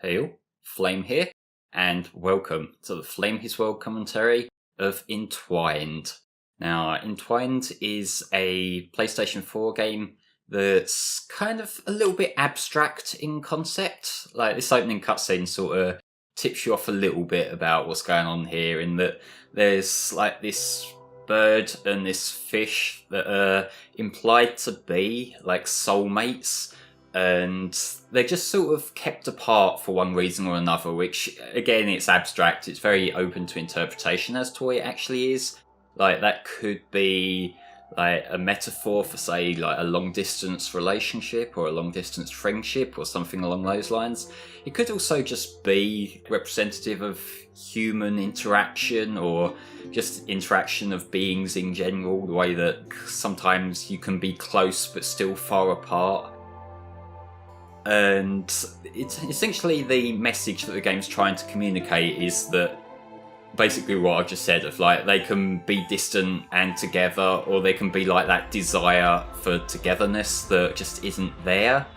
Hey, Flame here, and welcome to the FlameHisWorld commentary of Entwined. Now, Entwined is a PlayStation 4 game that's kind of a little bit abstract in concept. Like, this opening cutscene sort of tips you off a little bit about what's going on here, in that there's like this bird and this fish that are implied to be like soulmates, and they're just sort of kept apart for one reason or another, which, again, it's abstract. It's very open to interpretation as to what it actually is. Like, that could be like a metaphor for, say, like a long distance relationship or a long distance friendship or something along those lines. It could also just be representative of human interaction, or just interaction of beings in general, the way that sometimes you can be close but still far apart. And it's essentially the message that the game's trying to communicate is that basically what I've just said, of like they can be distant and together, or they can be like that desire for togetherness that just isn't there.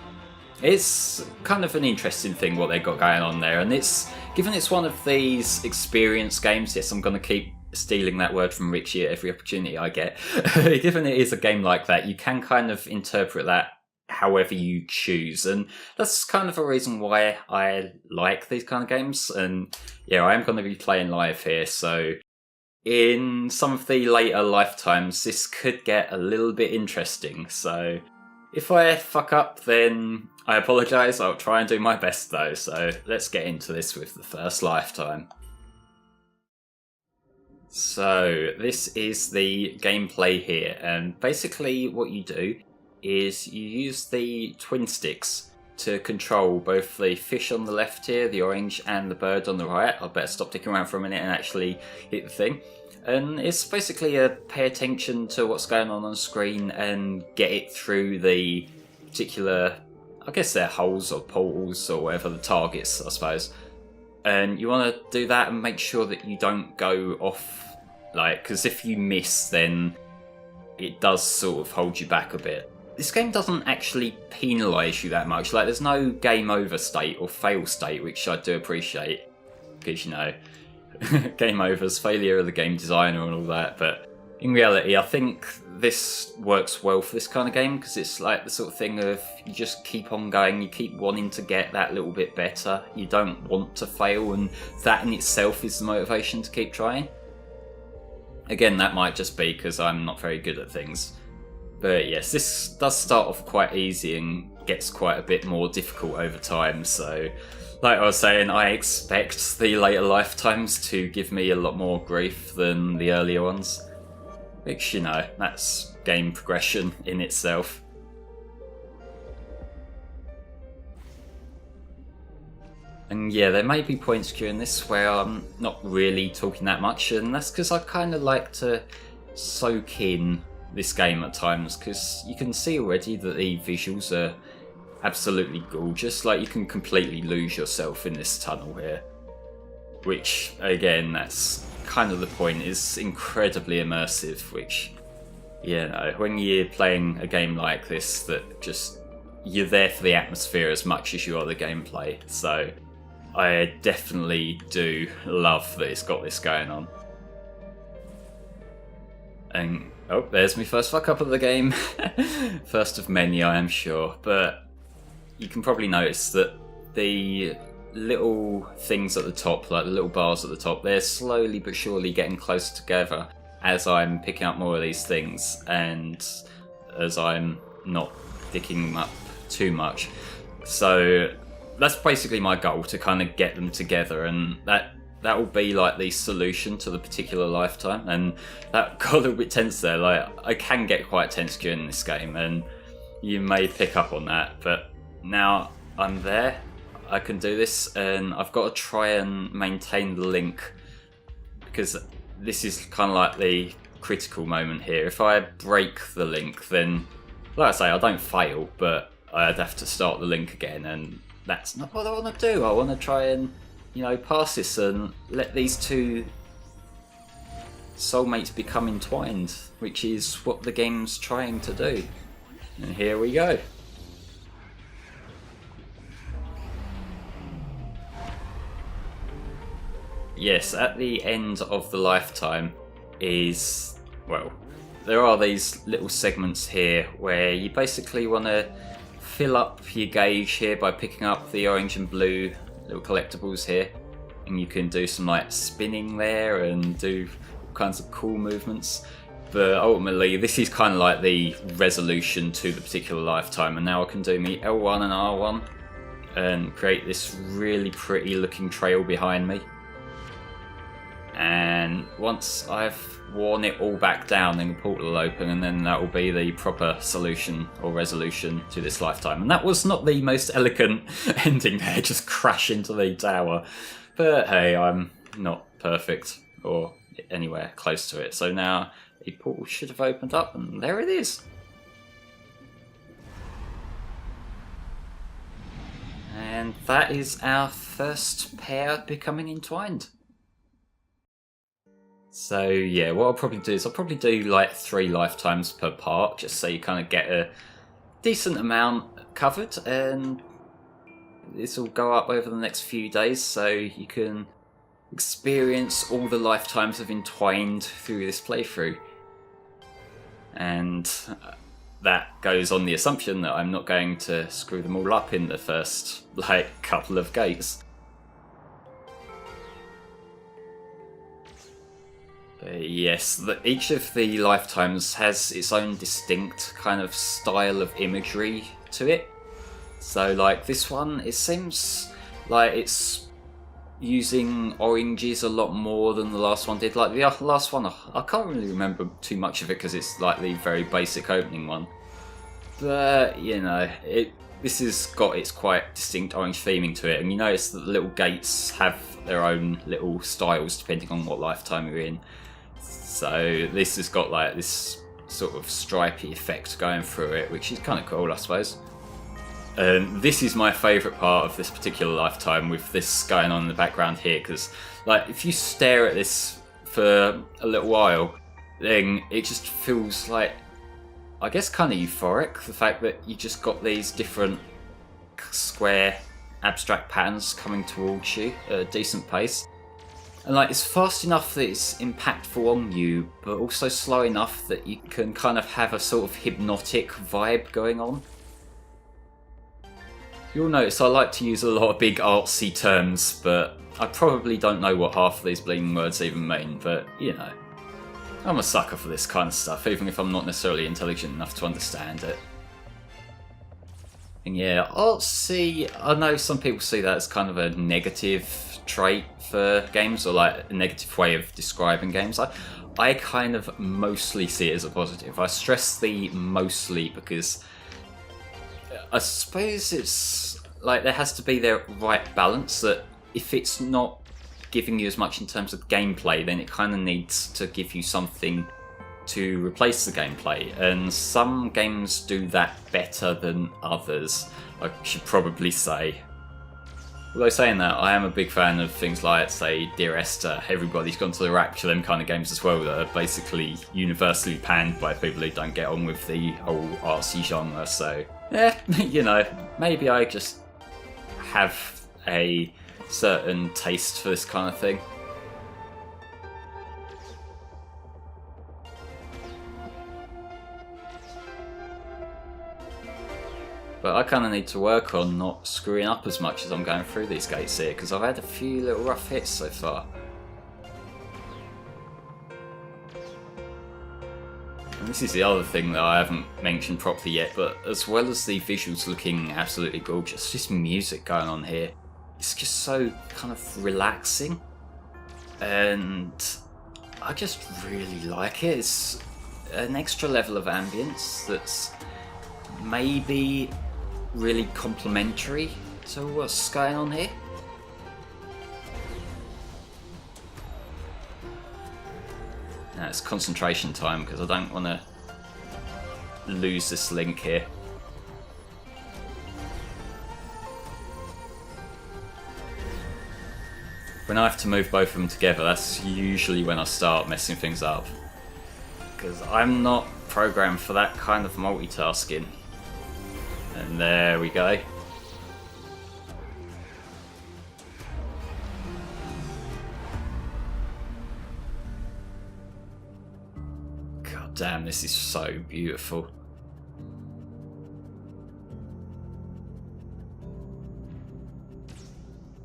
It's kind of an interesting thing what they got going on there, and it's given it's one of these experience games. Yes, I'm going to keep stealing that word from Richie at every opportunity I get. Given it is a game like that, you can kind of interpret that however you choose, and that's kind of a reason why I like these kind of games. And yeah, I am going to be playing live here, so in some of the later lifetimes this could get a little bit interesting, so if I fuck up then I apologise. I'll try and do my best though, so let's get into this with the first lifetime. So this is the gameplay here, and basically what you do is you use the twin sticks to control both the fish on the left here, the orange, and the bird on the right. I better stop dicking around for a minute and actually hit the thing. And it's basically a pay attention to what's going on screen and get it through the particular, I guess they're holes or portals or whatever, the targets, I suppose. And you want to do that and make sure that you don't go off, like, because if you miss then it does sort of hold you back a bit. This game doesn't actually penalise you that much. Like, there's no game over state or fail state, which I do appreciate, because, you know, game over's failure of the game designer and all that. But in reality, I think this works well for this kind of game, because it's like the sort of thing of you just keep on going, you keep wanting to get that little bit better, you don't want to fail, and that in itself is the motivation to keep trying. Again, that might just be because I'm not very good at things. But yes, this does start off quite easy and gets quite a bit more difficult over time, so like I was saying, I expect the later lifetimes to give me a lot more grief than the earlier ones, which, you know, that's game progression in itself. And yeah, there may be points during this where I'm not really talking that much, and that's because I kind of like to soak in this game at times, because you can see already that the visuals are absolutely gorgeous. Like, you can completely lose yourself in this tunnel here, which, again, that's kind of the point, is incredibly immersive, which, you know, when you're playing a game like this, that just, you're there for the atmosphere as much as you are the gameplay. So I definitely do love that it's got this going on. And oh, there's my first fuck up of the game. First of many, I am sure. But you can probably notice that the little things at the top, like the little bars at the top, they're slowly but surely getting closer together as I'm picking up more of these things, and as I'm not dicking them up too much. So that's basically my goal, to kind of get them together, and that will be like the solution to the particular lifetime. And that got a little bit tense there. Like, I can get quite tense during this game, and you may pick up on that, but now I'm there, I can do this, and I've got to try and maintain the link, because this is kind of like the critical moment here. If I break the link, then, like I say, I don't fail, but I'd have to start the link again, and that's not what I want to do. I want to try and, you know, pass this and let these two soulmates become entwined, which is what the game's trying to do. And here we go. yes, at the end of the lifetime is, well, there are these little segments here where you basically want to fill up your gauge here by picking up the orange and blue little collectibles here, and you can do some like spinning there and do all kinds of cool movements. But ultimately this is kind of like the resolution to the particular lifetime, and now I can do me L1 and R1 and create this really pretty looking trail behind me. And once I've worn it all back down, then the portal will open, and then that will be the proper solution or resolution to this lifetime. And that was not the most elegant ending there, just crash into the tower. But hey, I'm not perfect or anywhere close to it. So now the portal should have opened up, and there it is. And that is our first pair becoming entwined. So yeah, what I'll probably do is I'll probably do like 3 lifetimes per part, just so you kind of get a decent amount covered, and this will go up over the next few days so you can experience all the lifetimes of Entwined through this playthrough. And that goes on the assumption that I'm not going to screw them all up in the first like couple of gates. Yes, each of the lifetimes has its own distinct kind of style of imagery to it. So like this one, it seems like it's using oranges a lot more than the last one did. Like the last one, I can't really remember too much of it because it's like the very basic opening one. But you know, this has got its quite distinct orange theming to it, and you notice that the little gates have their own little styles depending on what lifetime you're in. So this has got like this sort of stripy effect going through it, which is kind of cool, I suppose. This is my favourite part of this particular lifetime, with this going on in the background here, because like if you stare at this for a little while, then it just feels like, I guess, kind of euphoric, the fact that you just got these different square abstract patterns coming towards you at a decent pace. And like it's fast enough that it's impactful on you, but also slow enough that you can kind of have a sort of hypnotic vibe going on. You'll notice I like to use a lot of big artsy terms, but I probably don't know what half of these bleeding words even mean, but you know, I'm a sucker for this kind of stuff, even if I'm not necessarily intelligent enough to understand it. And yeah, artsy, I know some people see that as kind of a negative trait for games, or like a negative way of describing games. I kind of mostly see it as a positive. I stress the mostly because I suppose it's like there has to be the right balance, that if it's not giving you as much in terms of gameplay, then it kind of needs to give you something to replace the gameplay, and some games do that better than others, I should probably say. Although saying that, I am a big fan of things like, say, Dear Esther, Everybody's Gone to the Rapture, them kind of games as well, that are basically universally panned by people who don't get on with the whole artsy genre. So, yeah, you know, maybe I just have a certain taste for this kind of thing. But I kind of need to work on not screwing up as much as I'm going through these gates here, because I've had a few little rough hits so far. And this is the other thing that I haven't mentioned properly yet, but as well as the visuals looking absolutely gorgeous, just music going on here. It's just so kind of relaxing, and I just really like it. It's an extra level of ambience that's maybe really complementary to what's going on here. Now it's concentration time, because I don't want to lose this link here. When I have to move both of them together, that's usually when I start messing things up, because I'm not programmed for that kind of multitasking. And there we go. damn, this is so beautiful.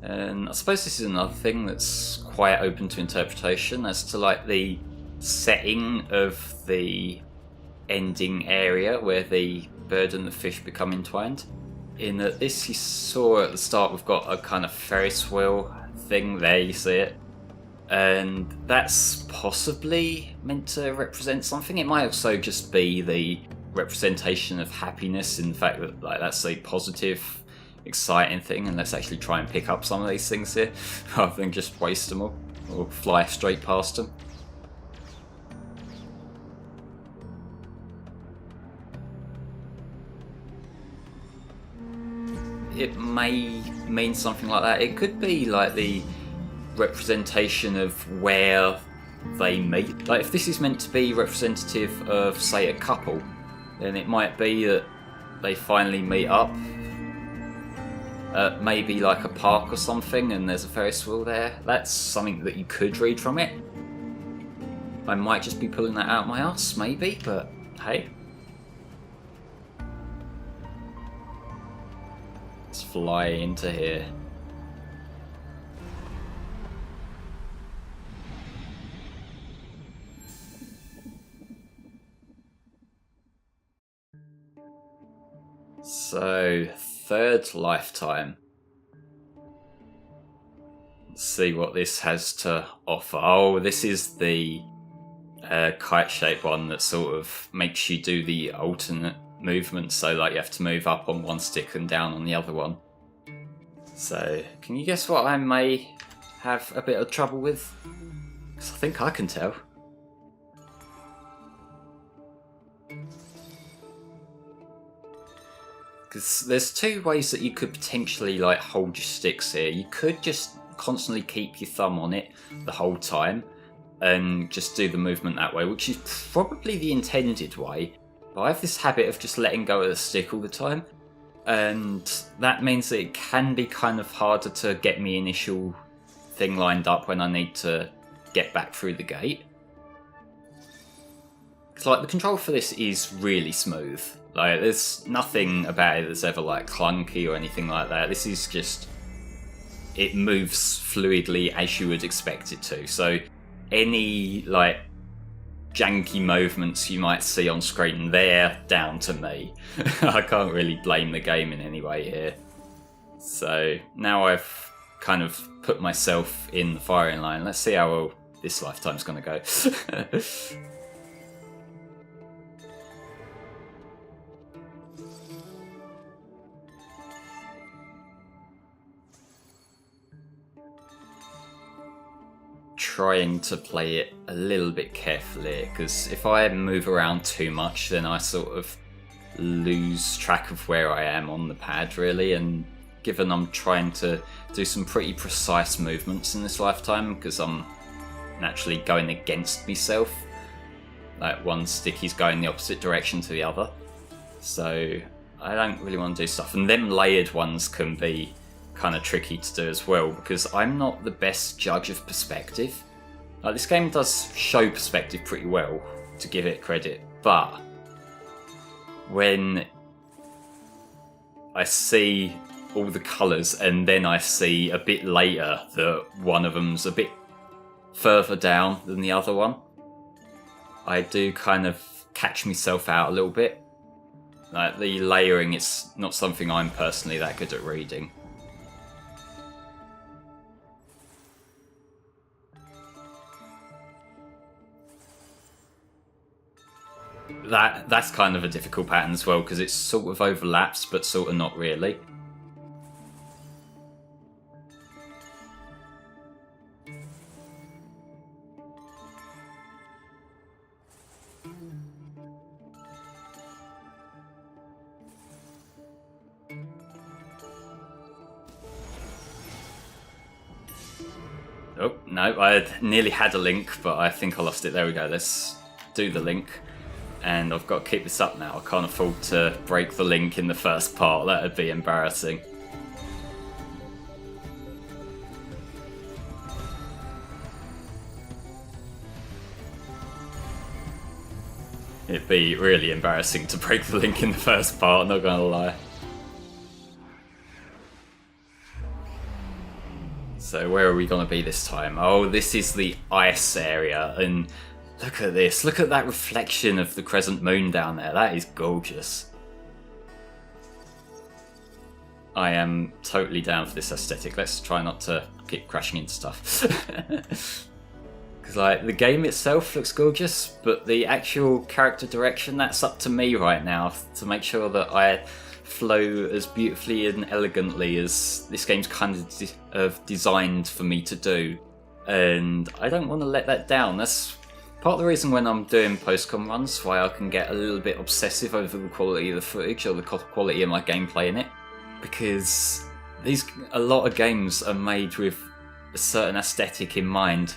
And I suppose this is another thing that's quite open to interpretation as to like the setting of the ending area where the bird and the fish become entwined. In that this you saw at the start, we've got a kind of Ferris wheel thing there, you see it. And that's possibly meant to represent something. It might also just be the representation of happiness in the fact that like that's a positive, exciting thing, and let's actually try and pick up some of these things here rather than just waste them all or fly straight past them. It may mean something like that. It could be like the representation of where they meet. Like if this is meant to be representative of, say, a couple, then it might be that they finally meet up at maybe like a park or something, and there's a Ferris wheel there. That's something that you could read from it. I might just be pulling that out of my ass, maybe, but hey. Let's fly into here. So, third lifetime. Let's see what this has to offer. Oh, this is the kite-shaped one that sort of makes you do the alternate movement. So, like, you have to move up on one stick and down on the other one. So, can you guess what I may have a bit of trouble with? Because I think I can tell. Because there's two ways that you could potentially like hold your sticks here. You could just constantly keep your thumb on it the whole time and just do the movement that way, which is probably the intended way. But I have this habit of just letting go of the stick all the time, and that means that it can be kind of harder to get my initial thing lined up when I need to get back through the gate. Because like the control for this is really smooth. Like, there's nothing about it that's ever, like, clunky or anything like that. This is just... it moves fluidly as you would expect it to. So, any, like, janky movements you might see on screen, they're down to me. I can't really blame the game in any way here. So, now I've kind of put myself in the firing line. Let's see how well this lifetime's gonna go. Trying to play it a little bit carefully, because if I move around too much then I sort of lose track of where I am on the pad really, and given I'm trying to do some pretty precise movements in this lifetime because I'm naturally going against myself, like one stick is going the opposite direction to the other, so I don't really want to do stuff, and them layered ones can be kind of tricky to do as well because I'm not the best judge of perspective. Like, this game does show perspective pretty well, to give it credit, but when I see all the colours and then I see a bit later that one of them's a bit further down than the other one, I do kind of catch myself out a little bit. Like, the layering is not something I'm personally that good at reading. That's kind of a difficult pattern as well, because it sort of overlaps, but sort of not really. Oh, no, I nearly had a link, but I think I lost it. There we go, let's do the link. And I've got to keep this up now. I can't afford to break the link in the first part. That would be embarrassing. It'd be really embarrassing to break the link in the first part, not gonna lie. So where are we gonna be this time? Oh, this is the ice area, and look at this. Look at that reflection of the crescent moon down there. That is gorgeous. I am totally down for this aesthetic. Let's try not to keep crashing into stuff. Because like the game itself looks gorgeous, but the actual character direction, that's up to me right now to make sure that I flow as beautifully and elegantly as this game's kind of designed for me to do. And I don't want to let that down. That's part of the reason when I'm doing post-con runs why I can get a little bit obsessive over the quality of the footage or the quality of my gameplay in it. Because a lot of games are made with a certain aesthetic in mind,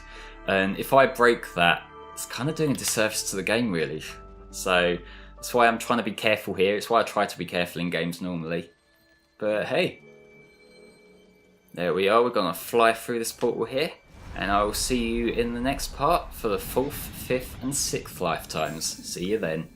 and if I break that, it's kind of doing a disservice to the game, really. So that's why I'm trying to be careful here. It's why I try to be careful in games normally. But hey, there we are. We're gonna fly through this portal here, and I will see you in the next part for the 4th, 5th, and 6th lifetimes. See you then.